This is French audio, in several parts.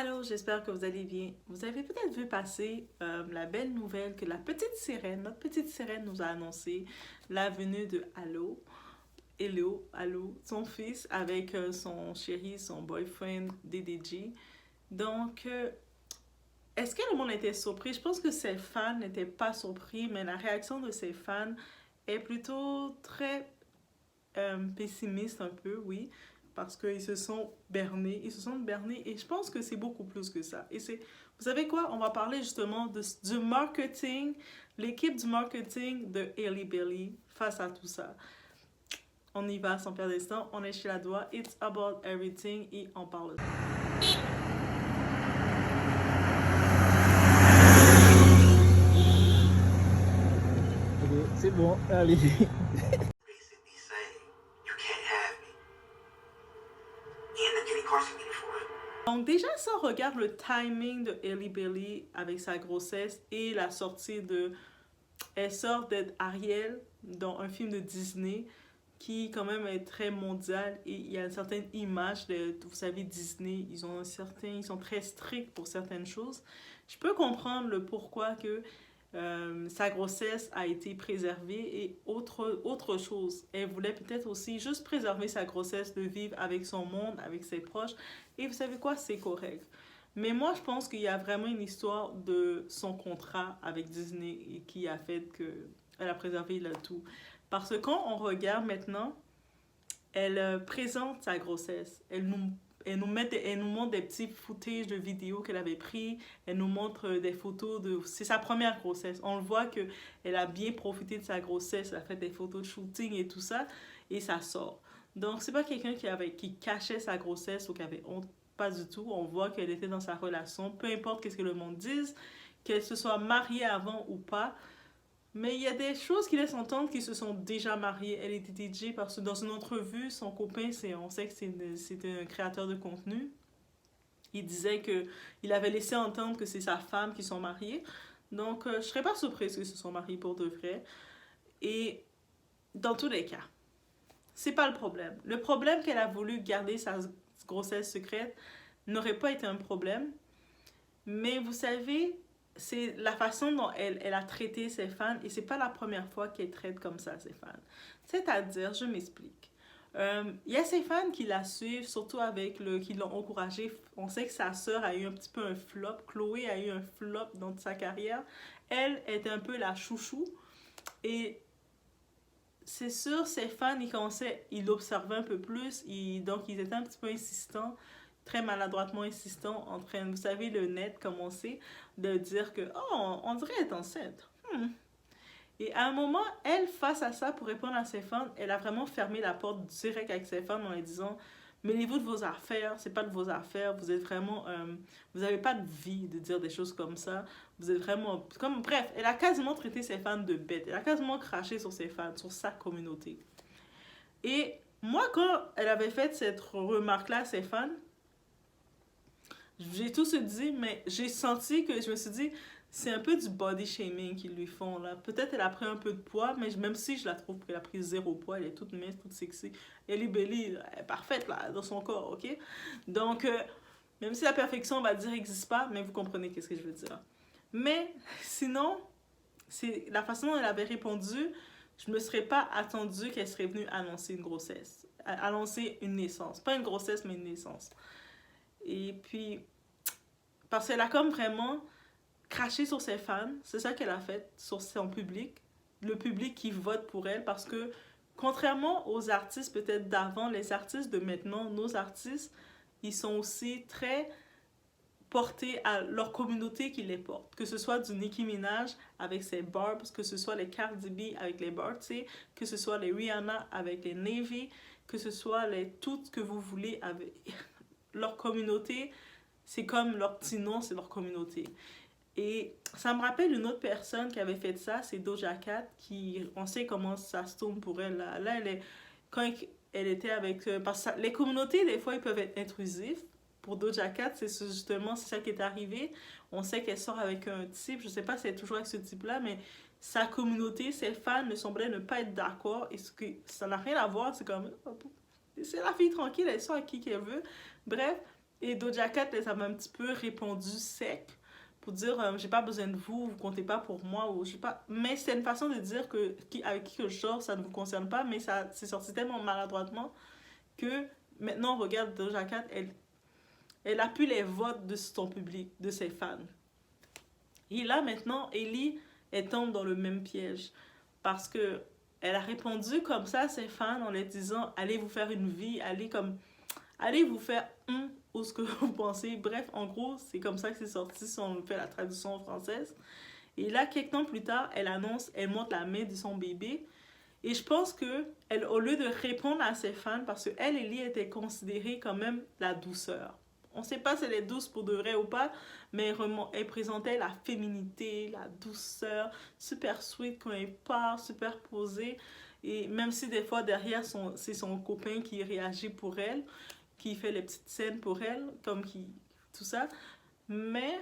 Allô, j'espère que vous allez bien. Vous avez peut-être vu passer la belle nouvelle que la petite sirène, notre petite sirène nous a annoncé la venue de Hello, son fils avec son chéri, son boyfriend DDG. Donc, est-ce que le monde était surpris? Je pense que ses fans n'étaient pas surpris, mais la réaction de ses fans est plutôt très pessimiste un peu, oui, parce qu'ils se sont bernés, et je pense que c'est beaucoup plus que ça. Vous savez quoi, on va parler justement du marketing, l'équipe du marketing de Hailey Bailey face à tout ça. On y va sans perdre de temps, on est chez la doigt, it's about everything et on parle de ça. Ok, c'est bon, allez. Basically saying, you can't have me. He ended up getting incarcerated for it. Donc déjà, ça regarde le timing de Hailey Bailey avec sa grossesse et la sortie de... Elle sort d'être Ariel dans un film de Disney qui quand même est très mondial et il y a une certaine image de, vous savez, Disney, ils sont très stricts pour certaines choses. Je peux comprendre le pourquoi que sa grossesse a été préservée et autre chose. Elle voulait peut-être aussi juste préserver sa grossesse, de vivre avec son monde, avec ses proches. Et vous savez quoi, c'est correct. Mais moi, je pense qu'il y a vraiment une histoire de son contrat avec Disney et qui a fait qu'elle a préservé le tout. Parce que quand on regarde maintenant, elle présente sa grossesse. Elle nous montre des petits footages de vidéos qu'elle avait pris. Elle nous montre des photos de... C'est sa première grossesse. On le voit qu'elle a bien profité de sa grossesse. Elle a fait des photos de shooting et tout ça. Et ça sort. Donc, c'est pas quelqu'un qui cachait sa grossesse ou qui avait honte. Pas du tout. On voit qu'elle était dans sa relation. Peu importe qu'est-ce que le monde dise, qu'elle se soit mariée avant ou pas. Mais il y a des choses qui laissent entendre qu'ils se sont déjà mariés. Elle était DJ parce que dans une entrevue, son copain, on sait que c'est un créateur de contenu. Il disait que il avait laissé entendre que c'est sa femme qui sont mariés. Donc, je serais pas surprise qu'ils se sont mariés pour de vrai. Et dans tous les cas, c'est pas le problème. Le problème qu'elle a voulu garder sa grossesse secrète n'aurait pas été un problème. Mais vous savez, c'est la façon dont elle a traité ses fans et c'est pas la première fois qu'elle traite comme ça ses fans. C'est-à-dire, je m'explique. Il y a ses fans qui la suivent, surtout qui l'ont encouragée. On sait que sa sœur a eu un petit peu un flop. Chloé a eu un flop dans sa carrière. Elle était un peu la chouchou. Et c'est sûr, ses fans, ils l'observaient un peu plus. Donc, ils étaient un petit peu insistants, très maladroitement insistants, en train, vous savez, le net commençait de dire que, oh, on dirait être enceinte. Et à un moment, elle, face à ça, pour répondre à ses fans, elle a vraiment fermé la porte direct avec ses fans en lui disant, mêlez-vous de vos affaires, c'est pas de vos affaires, vous êtes vraiment, vous avez pas de vie de dire des choses comme ça, vous êtes vraiment, comme, bref, elle a quasiment traité ses fans de bêtes, elle a quasiment craché sur ses fans, sur sa communauté. Et moi, quand elle avait fait cette remarque-là à ses fans, j'ai tout se dit, mais j'ai senti que je me suis dit, c'est un peu du body shaming qu'ils lui font là. Peut-être elle a pris un peu de poids, mais même si je la trouve qu'elle a pris zéro poids, elle est toute mince, toute sexy. Ellie Belly, elle est parfaite là, dans son corps, ok? Donc, même si la perfection, on va dire, n'existe pas, mais vous comprenez qu'est-ce que je veux dire. Mais sinon, c'est la façon dont elle avait répondu, je ne me serais pas attendue qu'elle serait venue annoncer une grossesse, annoncer une naissance. Pas une grossesse, mais une naissance. Et puis, parce qu'elle a comme vraiment craché sur ses fans, c'est ça qu'elle a fait, sur son public, le public qui vote pour elle, parce que contrairement aux artistes peut-être d'avant, les artistes de maintenant, nos artistes, ils sont aussi très portés à leur communauté qui les porte. Que ce soit du Nicki Minaj avec ses barbs, que ce soit les Cardi B avec les barbs, que ce soit les Rihanna avec les Navy, que ce soit les toutes que vous voulez avec leur communauté, c'est comme leur petit nom, c'est leur communauté. Et ça me rappelle une autre personne qui avait fait ça, c'est Doja Cat, qui, on sait comment ça se tourne pour elle. Là quand elle était avec... parce que les communautés, des fois, ils peuvent être intrusifs. Pour Doja Cat, c'est justement ça qui est arrivé. On sait qu'elle sort avec un type, je sais pas si c'est toujours avec ce type-là, mais sa communauté, ses fans ne semblaient ne pas être d'accord. Et ce que ça n'a rien à voir, c'est comme... C'est la fille tranquille, elle sort avec qui qu'elle veut. Bref, Et Doja Cat, elle avait un petit peu répondu sec pour dire j'ai pas besoin de vous, vous comptez pas pour moi, ou je sais pas. Mais c'est une façon de dire que avec qui que je sors, ça ne vous concerne pas, mais ça c'est sorti tellement maladroitement que maintenant on regarde Doja Cat, elle appuie les votes de son public, de ses fans. Et là maintenant, Ellie, elle tombe dans le même piège parce que elle a répondu comme ça à ses fans en leur disant allez vous faire une vie, allez vous faire ou ce que vous pensez. Bref, en gros, c'est comme ça que c'est sorti si on fait la traduction française. Et là, quelques temps plus tard, elle annonce, elle montre la main de son bébé. Et je pense que elle, au lieu de répondre à ses fans, parce que elle, Ellie, était considérée quand même la douceur. On ne sait pas si elle est douce pour de vrai ou pas, mais elle présentait la féminité, la douceur, super sweet quand elle part, super posée. Et même si des fois derrière, c'est son copain qui réagit pour elle, qui fait les petites scènes pour elle, tout ça. Mais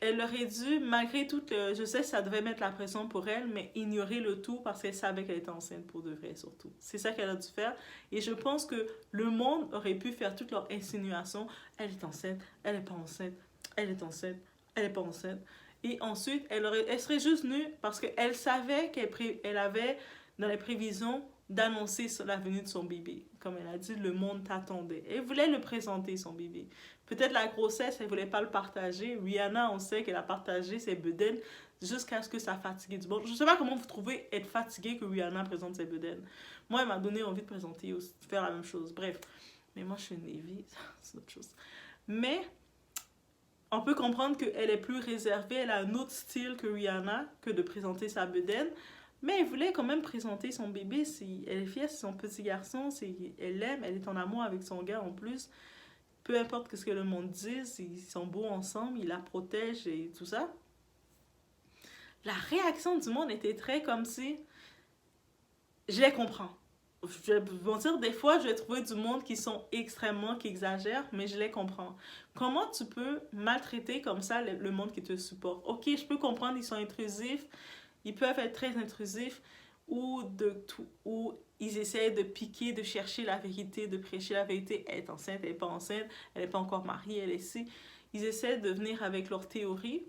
elle aurait dû, malgré tout, je sais que ça devait mettre la pression pour elle, mais ignorer le tout parce qu'elle savait qu'elle était enceinte pour de vrai, surtout. C'est ça qu'elle a dû faire. Et je pense que le monde aurait pu faire toutes leurs insinuations. Elle est enceinte, elle n'est pas enceinte, elle est enceinte, elle n'est pas enceinte. Et ensuite, elle serait juste venue parce qu'elle savait qu'elle avait dans les prévisions d'annoncer la venue de son bébé. Comme elle a dit, le monde t'attendait. Elle voulait le présenter, son bébé. Peut-être la grossesse, elle ne voulait pas le partager. Rihanna, on sait qu'elle a partagé ses bedaines jusqu'à ce que ça fatigue du monde. Je ne sais pas comment vous trouvez être fatigué que Rihanna présente ses bedaines. Moi, elle m'a donné envie de présenter aussi, de faire la même chose. Bref. Mais moi, je suis une Navy, c'est autre chose. Mais on peut comprendre qu'elle est plus réservée, elle a un autre style que Rihanna, que de présenter sa bedaine. Mais elle voulait quand même présenter son bébé. Elle est fière, c'est son petit garçon. Elle l'aime, elle est en amour avec son gars en plus. Peu importe ce que le monde dise, ils sont beaux ensemble, ils la protègent et tout ça. La réaction du monde était très comme si... Je les comprends. Je vais vous dire, des fois, je vais trouver du monde qui exagèrent, mais je les comprends. Comment tu peux maltraiter comme ça le monde qui te supporte? Ok, je peux comprendre, ils sont intrusifs, ils peuvent être très intrusifs, ou ils essaient de piquer, de chercher la vérité, de prêcher la vérité. Elle est enceinte, elle n'est pas enceinte, elle n'est pas encore mariée, elle est ici. Ils essaient de venir avec leurs théories,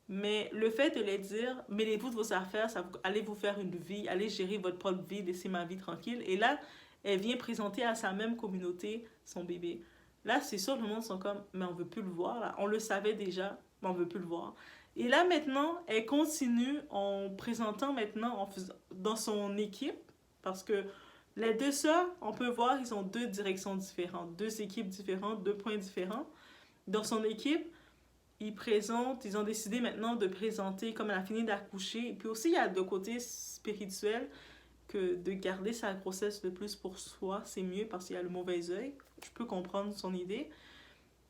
mais le fait de les dire, mêlez-vous de vos affaires, allez vous faire une vie, allez gérer votre propre vie, laissez ma vie tranquille. Et là, elle vient présenter à sa même communauté son bébé. Là, c'est sûr, le monde sont comme, mais on veut plus le voir. Là. On le savait déjà, mais on veut plus le voir. Et là, maintenant, elle continue en présentant maintenant dans son équipe, parce que les deux sœurs, on peut voir, ils ont deux directions différentes, deux équipes différentes, deux points différents. Dans son équipe, ils ont décidé maintenant de présenter comme elle a fini d'accoucher. Et puis aussi, il y a le côté spirituel que de garder sa grossesse le plus pour soi, c'est mieux parce qu'il y a le mauvais œil. Je peux comprendre son idée.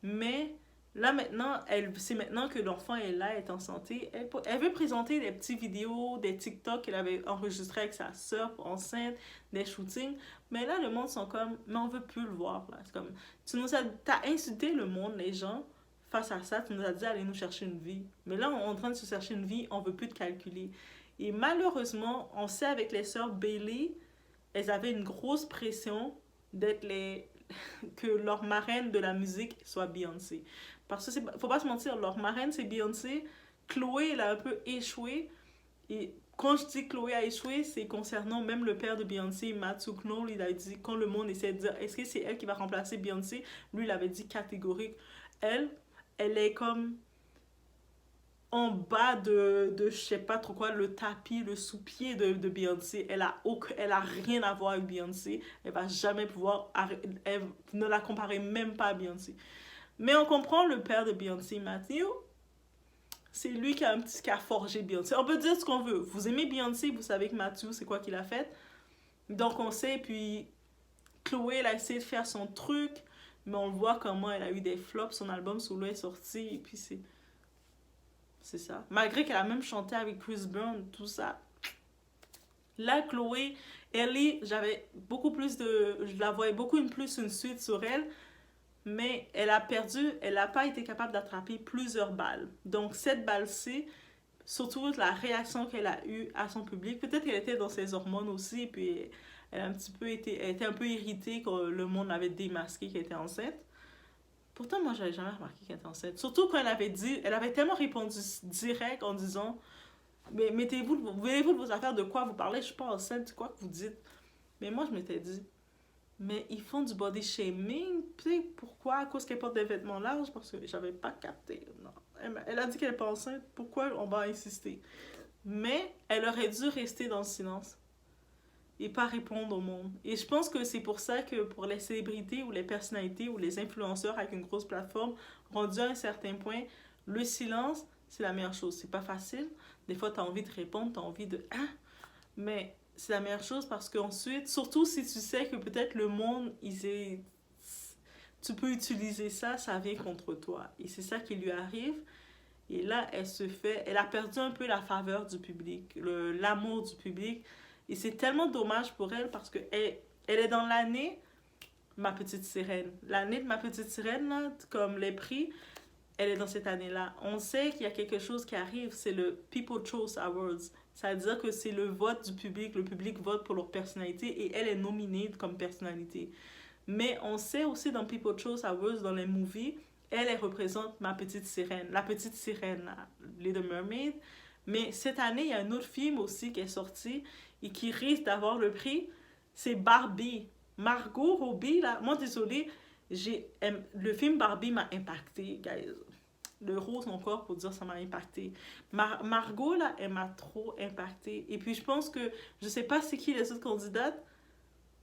Mais là, maintenant, c'est maintenant que l'enfant est là, est en santé. Elle veut présenter des petites vidéos, des TikTok qu'elle avait enregistrées avec sa soeur enceinte, des shootings. Mais là, le monde sont comme, mais on veut plus le voir. Là. C'est comme, t'as insulté le monde, les gens. Face à ça, tu nous as dit, allez nous chercher une vie. Mais là, on est en train de se chercher une vie, on veut plus te calculer. Et malheureusement, on sait avec les sœurs Bailey, elles avaient une grosse pression d'être que leur marraine de la musique soit Beyoncé. Parce que faut pas se mentir, leur marraine c'est Beyoncé. Chloé, elle a un peu échoué. Et quand je dis Chloé a échoué, c'est concernant même le père de Beyoncé, Matthew Knowles. Il a dit, quand le monde essaie de dire est-ce que c'est elle qui va remplacer Beyoncé, lui il avait dit catégorique. Elle est comme en bas de je sais pas trop quoi, le tapis, le sous-pied de Beyoncé. Elle a rien à voir avec Beyoncé. Elle va jamais pouvoir, elle ne la comparer même pas à Beyoncé. Mais on comprend le père de Beyoncé, Matthew. C'est lui qui a forgé Beyoncé. On peut dire ce qu'on veut. Vous aimez Beyoncé, vous savez que Matthew, c'est quoi qu'il a fait. Donc on sait, puis Chloé, elle a essayé de faire son truc, mais on voit comment elle a eu des flops. Son album Solo est sorti, et puis c'est ça. Malgré qu'elle a même chanté avec Chris Brown, tout ça. Là, Chloé, Ellie, je la voyais beaucoup plus une suite sur elle, mais elle n'a pas été capable d'attraper plusieurs balles. Donc, cette balle-ci, surtout la réaction qu'elle a eue à son public, peut-être qu'elle était dans ses hormones aussi, et puis elle était un peu irritée quand le monde l'avait démasqué qu'elle était enceinte. Pourtant, moi, j'avais jamais remarqué qu'elle était enceinte. Surtout quand elle avait tellement répondu direct en disant, mais mêlez-vous de vos affaires, de quoi vous parlez, je suis pas enceinte, c'est quoi que vous dites. Mais moi, je m'étais dit, mais ils font du body shaming, tu sais, pourquoi? À cause qu'elle porte des vêtements larges? Parce que j'avais pas capté. Non. Elle a dit qu'elle est pas enceinte, pourquoi on va insister? Mais elle aurait dû rester dans le silence et pas répondre au monde. Et je pense que c'est pour ça que pour les célébrités ou les personnalités ou les influenceurs avec une grosse plateforme, rendus à un certain point, le silence, c'est la meilleure chose. C'est pas facile. Des fois, tu as envie de répondre, tu as envie de... Ah! Mais c'est la meilleure chose parce qu'ensuite, surtout si tu sais que peut-être le monde, tu peux utiliser ça, ça vient contre toi. Et c'est ça qui lui arrive. Et là, elle a perdu un peu la faveur du public, l'amour du public. Et c'est tellement dommage pour elle parce que elle est dans l'année Ma Petite Sirène. L'année de Ma Petite Sirène, là, comme les prix, elle est dans cette année-là. On sait qu'il y a quelque chose qui arrive, c'est le People Choice Awards. Ça veut dire que c'est le vote du public. Le public vote pour leur personnalité et elle est nominée comme personnalité. Mais on sait aussi dans People Choice Awards, dans les movies, elle représente Ma Petite Sirène. La Petite Sirène, Little Mermaid. Mais cette année, il y a un autre film aussi qui est sorti et qui risque d'avoir le prix. C'est Barbie. Margot Robbie, là, moi désolée, le film Barbie m'a impacté, guys. Le rose encore pour dire ça m'a impacté. Margot, là, elle m'a trop impacté. Et puis je pense que, je sais pas c'est qui les autres candidates,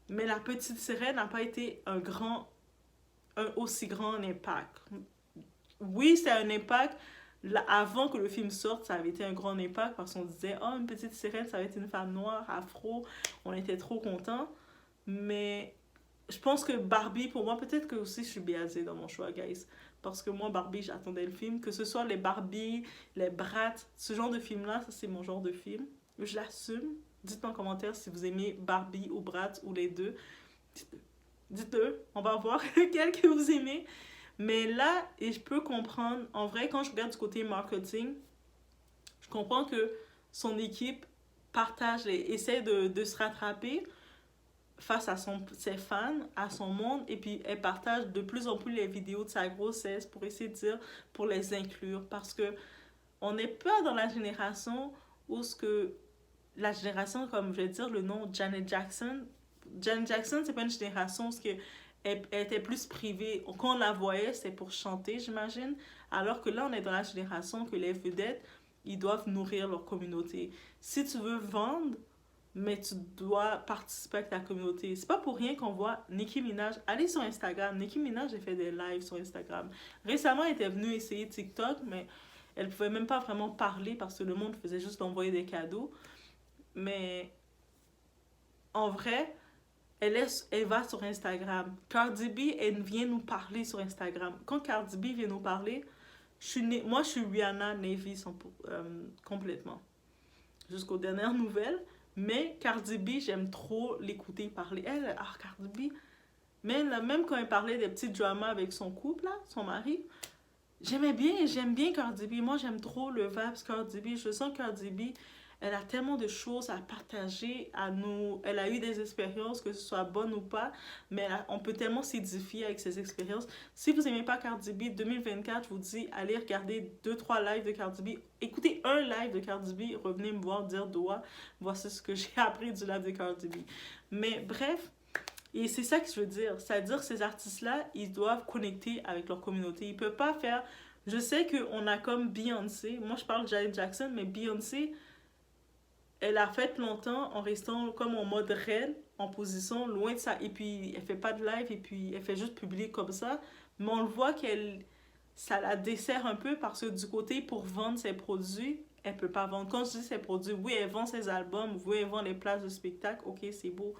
mais La Petite Sirène n'a pas été un aussi grand impact. Oui, c'est un impact. Là, avant que le film sorte, ça avait été un grand impact parce qu'on disait, oh, une petite sirène, ça va être une femme noire, afro. On était trop contents. Mais je pense que Barbie, pour moi, peut-être que aussi je suis biaisée dans mon choix, guys. Parce que moi, Barbie, j'attendais le film. Que ce soit les Barbie, les Bratz, ce genre de film-là, ça c'est mon genre de film. Je l'assume. Dites-moi en commentaire si vous aimez Barbie ou Bratz ou les deux. Dites-le. On va voir lequel que vous aimez. Mais là, et je peux comprendre, en vrai, quand je regarde du côté marketing, je comprends que son équipe essaie de se rattraper face à ses fans, à son monde, et puis elle partage de plus en plus les vidéos de sa grossesse pour essayer de dire, pour les inclure, parce que on n'est pas dans la génération où la génération, comme je vais dire le nom, Janet Jackson, c'est pas une génération où elle était plus privée. Quand on la voyait, c'était pour chanter, j'imagine. Alors que là, on est dans la génération que les vedettes, ils doivent nourrir leur communauté. Si tu veux vendre, mais tu dois participer avec ta communauté. C'est pas pour rien qu'on voit Nicki Minaj. Allez sur Instagram. Nicki Minaj a fait des lives sur Instagram. Récemment, elle était venue essayer TikTok, mais elle pouvait même pas vraiment parler parce que le monde faisait juste envoyer des cadeaux. Mais en vrai, elle va sur Instagram. Cardi B, elle vient nous parler sur Instagram. Quand Cardi B vient nous parler, moi je suis Rihanna Navy complètement. Jusqu'aux dernières nouvelles. Mais Cardi B, j'aime trop l'écouter parler. Cardi B, même quand elle parlait des petits dramas avec son couple, là, son mari, j'aime bien Cardi B. Moi, j'aime trop le vibes Cardi B. Je sens que Cardi B, elle a tellement de choses à partager à nous. Elle a eu des expériences, que ce soit bonne ou pas, mais on peut tellement s'édifier avec ces expériences. Si vous n'aimez pas Cardi B, 2024, je vous dis, allez regarder 2-3 lives de Cardi B. Écoutez un live de Cardi B, revenez me voir, dire doigt. Voici ce que j'ai appris du live de Cardi B. Mais bref, et c'est ça que je veux dire. C'est-à-dire que ces artistes-là, ils doivent connecter avec leur communauté. Ils ne peuvent pas faire... Je sais qu'on a comme Beyoncé. Moi, je parle de Janet Jackson, mais Beyoncé... Elle a fait longtemps en restant comme en mode reine, en position loin de ça. Et puis, elle fait pas de live et puis elle fait juste publier comme ça. Mais on le voit ça la dessert un peu parce que du côté, pour vendre ses produits, elle peut pas vendre. Quand je dis ses produits, oui, elle vend ses albums, oui, elle vend les places de spectacle, ok, c'est beau.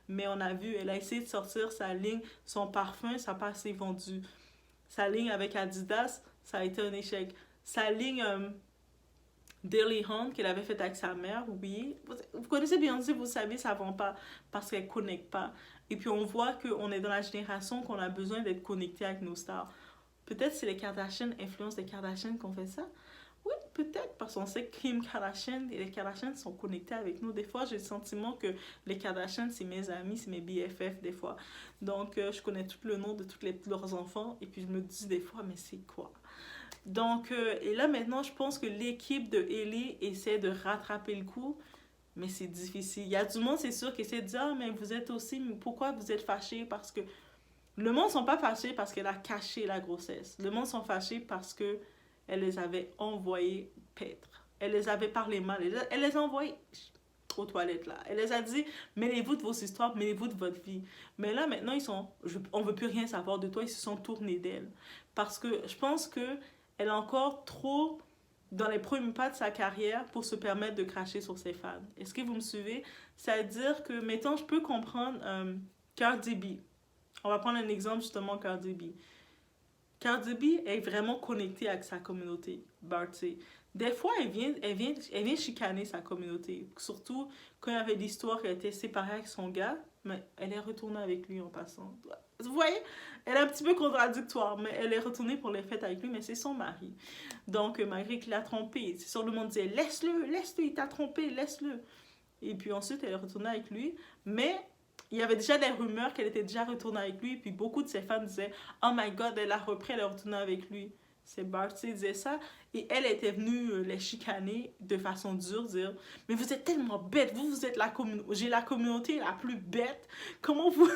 Mais on a vu, elle a essayé de sortir sa ligne, son parfum, ça n'a pas assez vendu. Sa ligne avec Adidas, ça a été un échec. Sa ligne... Daily Hunt qu'elle avait fait avec sa mère, oui. Vous connaissez Beyoncé, vous savez, ça ne vend pas parce qu'elle ne connecte pas. Et puis on voit qu'on est dans la génération qu'on a besoin d'être connecté avec nos stars. Peut-être c'est les Kardashians, influence des Kardashians qu'on fait ça. Oui, peut-être, parce qu'on sait que Kim Kardashian et les Kardashians sont connectés avec nous. Des fois, j'ai le sentiment que les Kardashians, c'est mes amis, c'est mes BFF, des fois. Donc, je connais tout le nom de leurs enfants, et puis je me dis des fois, mais c'est quoi? Donc, et là, maintenant, je pense que l'équipe de Hailey essaie de rattraper le coup, mais c'est difficile. Il y a du monde, c'est sûr, qui essaie de dire, ah, mais vous êtes aussi, mais pourquoi vous êtes fâchés? Parce que le monde ne sont pas fâchés parce qu'elle a caché la grossesse. Le monde sont fâchés parce que elle les avait envoyés paître. Elle les avait parlé mal. Elle les a envoyés aux toilettes, là. Elle les a dit, mêlez-vous de vos histoires, mêlez-vous de votre vie. Mais là, maintenant, on ne veut plus rien savoir de toi. Ils se sont tournés d'elle. Parce que je pense que elle est encore trop dans les premiers pas de sa carrière pour se permettre de cracher sur ses fans. Est-ce que vous me suivez? C'est-à-dire que, mettons, je peux comprendre Cardi B. On va prendre un exemple, justement, Cardi B. Cardi B est vraiment connectée avec sa communauté, Barty. Des fois, elle vient chicaner sa communauté. Surtout quand il y avait l'histoire qu'elle était séparée avec son gars, mais elle est retournée avec lui en passant. Vous voyez, elle est un petit peu contradictoire, mais elle est retournée pour les fêtes avec lui, mais c'est son mari. Donc, malgré qu'il l'a trompé, c'est sûr, le monde disait, laisse-le, il t'a trompé, laisse-le. Et puis ensuite, elle est retournée avec lui, mais il y avait déjà des rumeurs qu'elle était déjà retournée avec lui, puis beaucoup de ses fans disaient « Oh my God, elle a repris, elle est retournée avec lui. » C'est Barty qui disait ça, et elle était venue les chicaner de façon dure, dire « Mais vous êtes tellement bêtes, vous êtes la communauté, j'ai la communauté la plus bête, comment vous... »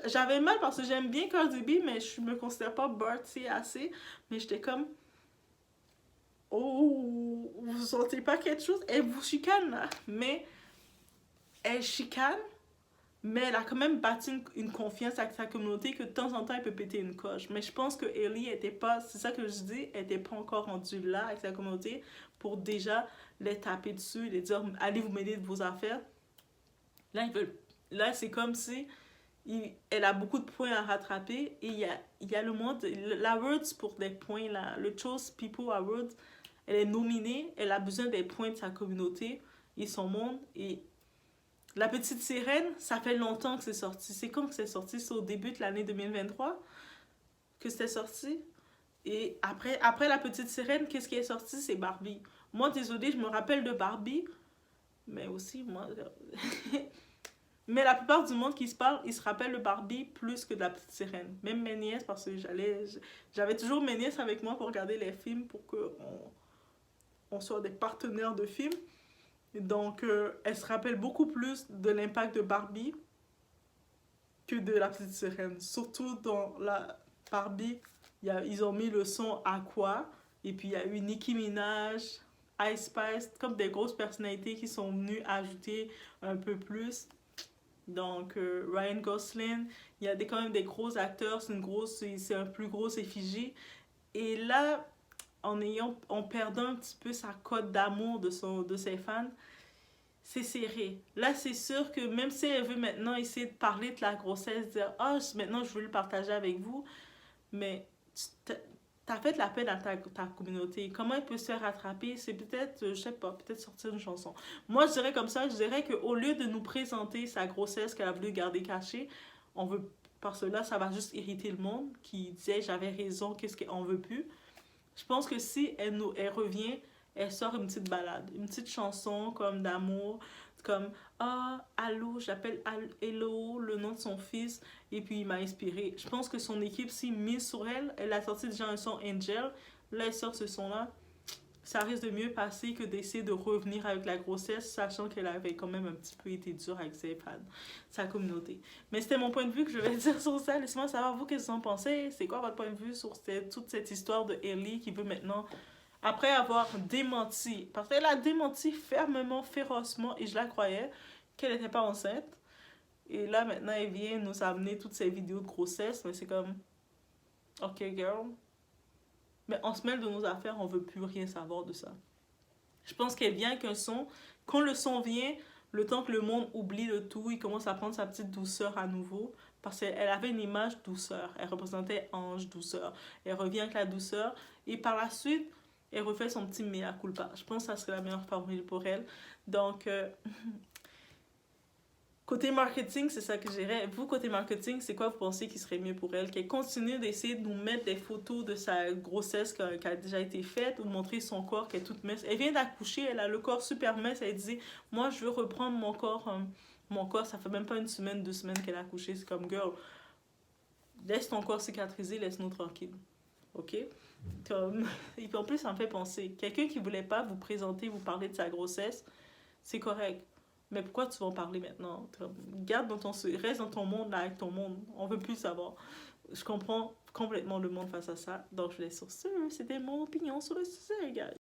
J'avais mal parce que j'aime bien Cardi B, mais je me considère pas Barty assez, mais j'étais comme « Oh, vous sentez pas quelque chose? Elle vous chicane là, mais... » Elle chicane, mais elle a quand même bâti une confiance avec sa communauté que de temps en temps, elle peut péter une coche. Mais je pense que Hailey était pas, c'est ça que je dis, elle n'était pas encore rendue là avec sa communauté pour déjà les taper dessus et les dire « Allez vous mêler de vos affaires ». Là, c'est comme si elle a beaucoup de points à rattraper et il y a le monde, l'Awards pour des points, là, le Chose People Awards, elle est nominée, elle a besoin des points de sa communauté et son monde et La Petite Sirène, ça fait longtemps que c'est sorti. C'est quand que c'est sorti? C'est au début de l'année 2023 que c'était sorti. Et après La Petite Sirène, qu'est-ce qui est sorti? C'est Barbie. Moi, désolée, je me rappelle de Barbie, mais aussi, moi... mais la plupart du monde qui se parle, ils se rappellent de Barbie plus que de La Petite Sirène. Même mes nièces, parce que j'avais toujours mes nièces avec moi pour regarder les films, pour qu'on soit des partenaires de films. Donc, elle se rappelle beaucoup plus de l'impact de Barbie que de La Petite Sirène. Surtout dans la Barbie, ils ont mis le son Aqua, et puis il y a eu Nicki Minaj, Ice Spice, comme des grosses personnalités qui sont venues ajouter un peu plus. Donc, Ryan Gosling, il y a quand même des gros acteurs, c'est un plus gros effigie. Et là, en perdant un petit peu sa cote d'amour de ses fans, c'est serré. Là, c'est sûr que même si elle veut maintenant essayer de parler de la grossesse, dire « Ah, maintenant, je veux le partager avec vous », mais t'as fait de la peine à ta communauté. Comment elle peut se faire rattraper? C'est peut-être, je sais pas, peut-être sortir une chanson. Moi, je dirais comme ça, je dirais qu'au lieu de nous présenter sa grossesse qu'elle a voulu garder cachée, parce que là, ça va juste irriter le monde qui disait « J'avais raison, qu'est-ce qu'on veut plus ». Je pense que si elle revient, elle sort une petite balade, une petite chanson comme d'amour, comme « Ah, allô, j'appelle Hello, le nom de son fils, et puis il m'a inspiré. » Je pense que son équipe s'est mise sur elle. Elle a sorti déjà un son Angel. Là, elle sort ce son-là. Ça risque de mieux passer que d'essayer de revenir avec la grossesse, sachant qu'elle avait quand même un petit peu été dure avec ses fans, sa communauté. Mais c'était mon point de vue que je vais dire sur ça. Laissez-moi savoir, vous, qu'est-ce que vous en pensez? C'est quoi votre point de vue sur toute cette histoire de Hailey qui veut maintenant... Après avoir démenti, parce qu'elle a démenti fermement, férocement, et je la croyais, qu'elle n'était pas enceinte. Et là, maintenant, elle vient nous amener toutes ces vidéos de grossesse, mais c'est comme, ok, girl. Mais on se mêle de nos affaires, on veut plus rien savoir de ça. Je pense qu'elle vient avec un son. Quand le son vient, le temps que le monde oublie le tout, il commence à prendre sa petite douceur à nouveau. Parce qu'elle avait une image douceur. Elle représentait ange, douceur. Elle revient avec la douceur. Et par la suite... elle refait son petit mea culpa. Je pense que ça serait la meilleure formule pour elle. Donc, Côté marketing, c'est ça que j'irais. Vous, côté marketing, c'est quoi vous pensez qui serait mieux pour elle? Qu'elle continue d'essayer de nous mettre des photos de sa grossesse qui a déjà été faite ou de montrer son corps qui est toute mince. Elle vient d'accoucher, elle a le corps super mince. Elle dit, moi, je veux reprendre mon corps. Mon corps, ça fait même pas une semaine, 2 semaines qu'elle a accouché. C'est comme, girl, laisse ton corps cicatriser, laisse-nous tranquille. OK? Comme... Et puis en plus, ça me fait penser. Quelqu'un qui voulait pas vous présenter, vous parler de sa grossesse, c'est correct. Mais pourquoi tu vas en parler maintenant? Garde dans ton... Reste dans ton monde, là, avec ton monde. On veut plus savoir. Je comprends complètement le monde face à ça. Donc, je laisse sur ce. C'était mon opinion sur le sujet, guys.